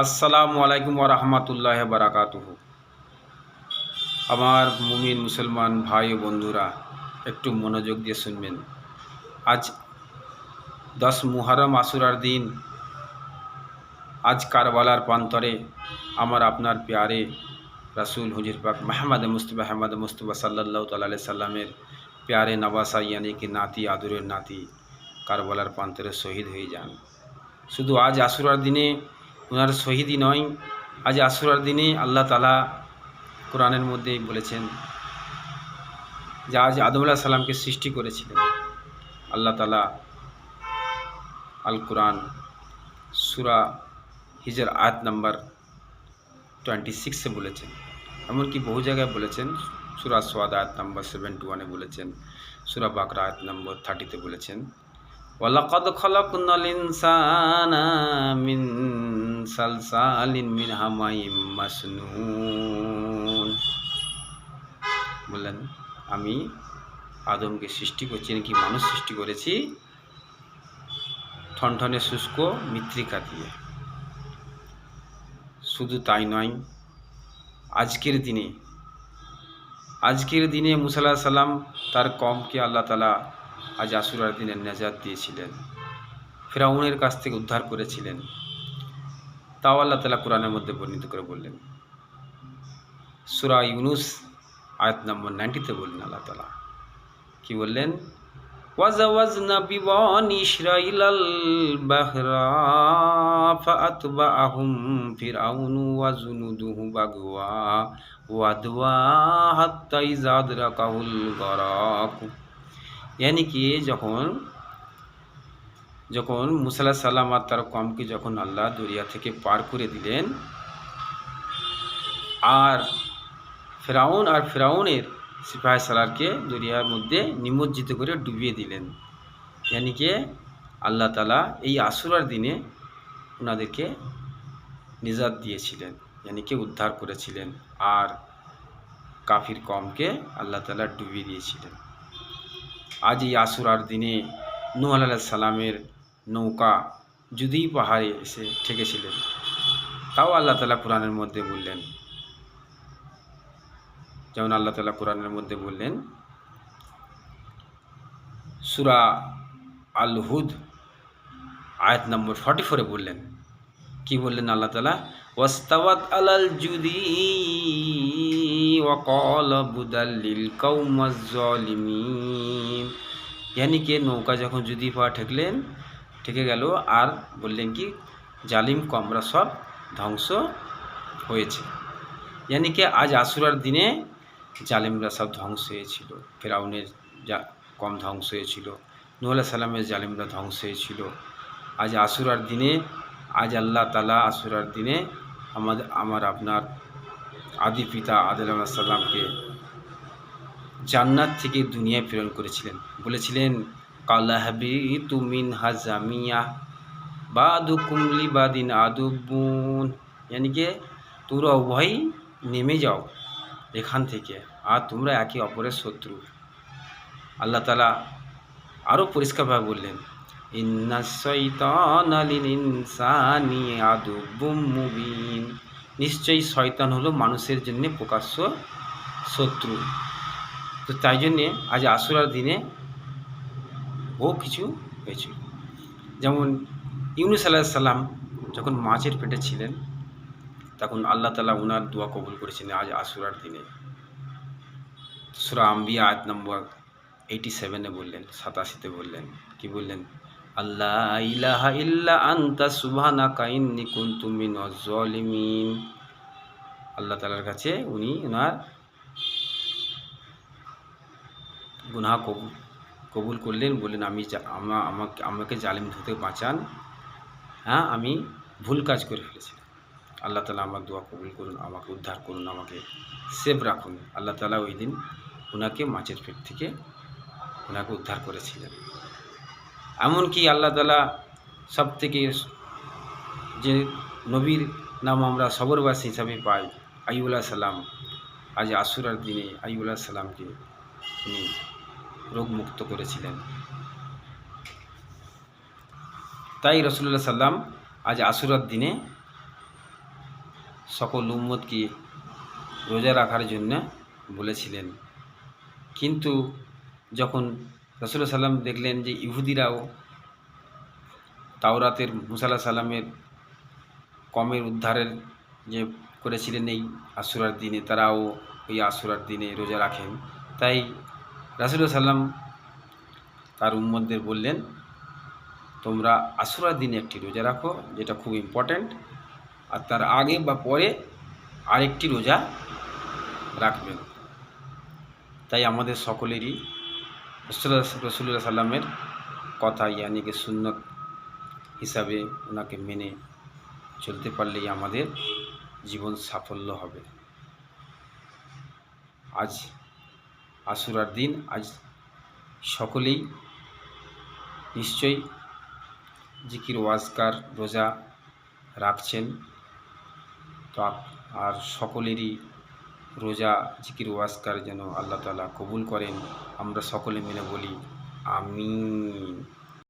আসসালামু আলাইকুম ওয়া রাহমাতুল্লাহি ওয়া বারাকাতুহু। আমার মুমিন মুসলমান ভাই ও বন্ধুরা, একটু মনোযোগ দিয়ে শুনবেন। আজ 10 মুহররম আশুরার দিন। আজ কারবালার প্রান্তরে আমার আপনার প্যারে রাসূল হুজুর পাক মুহাম্মদ মুস্তাফা সাল্লাল্লাহু তাআলা আলাইহি সাল্লামের প্যারে নওয়াসা ইয়ানি কি নাতি, আদরের নাতি কারবালার প্রান্তরে শহীদ হয়ে যান। শুধু আজ আশুরার দিনে ওনার শহীদই নয়, আজ আশুরার দিনে আল্লাহ তাআলা কোরআনের মধ্যে বলেছেন যে আজ আদম আলাইহিস সালামকে সৃষ্টি করেছিলেন। আল্লাহ তাআলা আল কোরআন সূরা হিজর আয়াত নাম্বার 26 বলেছেন। এমনকি বহু জায়গায় বলেছেন। সূরা সাদ আয়াত নাম্বার 71 বলেছেন। সূরা বাকরা আয়াত নম্বর 30 বলেছেন, ওয়ালাকাদ খালাকনাল ইনসানা মিন সালসালিন মিন হামাইম মাসনুন। বললেন আমি আদমকে সৃষ্টি করছি, নাকি মানুষ সৃষ্টি করেছি ঠনঠনে শুষ্ক মৃত্তিকা দিয়ে। শুধু তাই নয়, আজকের দিনে মুসা আলাইহিস সালাম তার কওমকে আল্লাহ তাআলা আজ আশুরার দিনে নাজাত দিয়েছিলেন, ফিরআউনের কাছ থেকে উদ্ধার করেছিলেন। তাও আল্লাহ তাআলা কোরআনের মধ্যে বর্ণিত করে বললেন। সূরা ইউনুস আয়াত নম্বর 90 বললেন আল্লাহ তাআলা কি বললেন, ওয়াজাওয়াজনা বিবানি ইসরাঈলাল বাহরা ফাআতবাআহুম ফিরআউনু ওয়া জুনুদুহু বাগওয়া ওয়াদওয়া হাত্তা ইযা আদরাকাহুল গরাক। यानी কি যখন মুসা আলাইহিস সালাম আর তার কওমকে যখন আল্লাহ দরিয়া থেকে পার করে দিলেন, আর ফেরাউনের সিপাহি সালারকে দরিয়ার মধ্যে নিমজ্জিত করে ডুবিয়ে দিলেন। यानी কি আল্লাহ তাআলা এই আশুরার দিনে ওনাদেরকে নিজাত দিয়েছিলেন, यानी কি উদ্ধার করেছিলেন, আর কাফির কওমকে আল্লাহ তাআলা ডুবিয়ে দিয়েছিলেন। আজ এই আশুরার দিনে নূহ আলাইহিস সালামের নৌকা জুদি পাহাড়ে এসে ঠেকেছিলেন। তাও আল্লাহ তাআলা কোরআনের মধ্যে বললেন, যেমন আল্লাহ তাআলা কোরআনের মধ্যে বললেন সূরা আল হুদ আয়াত নম্বর 44 বললেন, কি বললেন আল্লাহ তাআলা, ওয়াস্তাওয়াত আলাল জুদি ওয়া ক্বালা বুদাল্লিল কওমাজ জালিমিন। यानी কি নৌকা যখন জুদি পাহাড় ঠেকে গেল, আর বললেন কি জালিম কওমরা সব ধ্বংস হয়েছে। यानी কি আজ আশুরার দিনে জালিমরা সব ধ্বংস হয়েছিল। ফেরাউনের কওম ধ্বংস হয়েছিল, নূহ আলাইহিস সালামের জালিমরা ধ্বংস হয়েছিল। আজ আশুরার দিনে আজ আল্লাহ তাআলা আশুরার দিনে আমার আপনার আদি পিতা আদম আলাইহিস সালামকে জান্নাত থেকে দুনিয়ায় প্রেরণ করেছিলেন। বলেছিলেন কালা হাবিতু মিনহা জামিয়া বাদুকুম লিবাদিন আদুবুন। यानी কি তোমরা উভয়ই নেমে যাও এখান থেকে, আর তোমরা একে অপরের শত্রু। আল্লাহ তাআলা আরও পরিষ্কারভাবে বললেন, ইন্নাশ শাইতানা লিল ইনসানি আদুব্বুম মুবিন। নিশ্চয়ই শয়তান হলো মানুষের জন্য প্রকাশ্য শত্রু। তো তাই জন্যে আজ আশুরার দিনে বহু কিছু হয়েছিল। যেমন ইউনূস আলাইহিস সালাম যখন মাছের পেটে ছিলেন, তখন আল্লাহ তাআলা ওনার দোয়া কবুল করেছেন আজ আশুরার দিনে। সূরা আম্বিয়া আয়াত নম্বর 87 বললেন, 87 বললেন, কি বললেন, আল্লা ইলাহা ইল্লা আনতা সুবহানাকা ইন্নী কুনতু মিনাজ জালিমিন। আল্লাহ তাআলার কাছে উনি ওনার গুনাহ কবুল করলেন, বললেন আমাকে জালিম থেকে বাঁচান, হ্যাঁ আমি ভুল কাজ করে ফেলেছি। আল্লাহ তাআলা আমার দোয়া কবুল করুন, আমাকে উদ্ধার করুন, আমাকে সেভ রাখুন। আল্লাহ তাআলা ওই দিন ওনাকে মাছের পেট থেকে ওনাকে উদ্ধার করেছিলেন। এমনকি আল্লাহ তাআলা সব থেকে যে নবীর নাম আমরা সবরবাসী হিসাবে পাই, আইয়ুব আলাইহিস সালাম, আজ আশুরার দিনে আইয়ুব আলাইহিস সালামকে উনি রোগমুক্ত করেছিলেন। তাই রাসূলুল্লাহ সাল্লাম আজ আশুরার দিনে সকল উম্মতকে রোজা রাখার জন্য বলেছিলেন। কিন্তু যখন রাসূলুল্লাহ সাল্লাম দেখলেন যে ইহুদিরাও তাওরাতের মুসা আলাইহিস সালামের কমের উদ্ধারের যে করেছিলেন এই আশুরার দিনে, তারাও ওই আশুরার দিনে রোজা রাখেন, তাই রাসূলুল্লাহ সাল্লাম তার উম্মতদের বললেন, তোমরা আশুরার দিনে একটি রোজা রাখো, যেটা খুব ইম্পর্ট্যান্ট, আর তার আগে বা পরে আরেকটি রোজা রাখবেন। তাই আমাদের সকলেরই রাসূলুল্লাহ সাল্লামের কথা ইয়ানিকে সুন্নত হিসাবে ওনাকে মেনে চলতে পারলেই আমাদের জীবন সাফল্য হবে। আজ আশুরার দিন, আজ সকলেই নিশ্চয়ই জিকির ওয়াজকার রোজা রাখছেন। তো আর সকলেরই রোজা জিকির ওয়াজকার যেন আল্লাহ তাআলা কবুল করেন। আমরা সকলে মিলে বলি আমিন।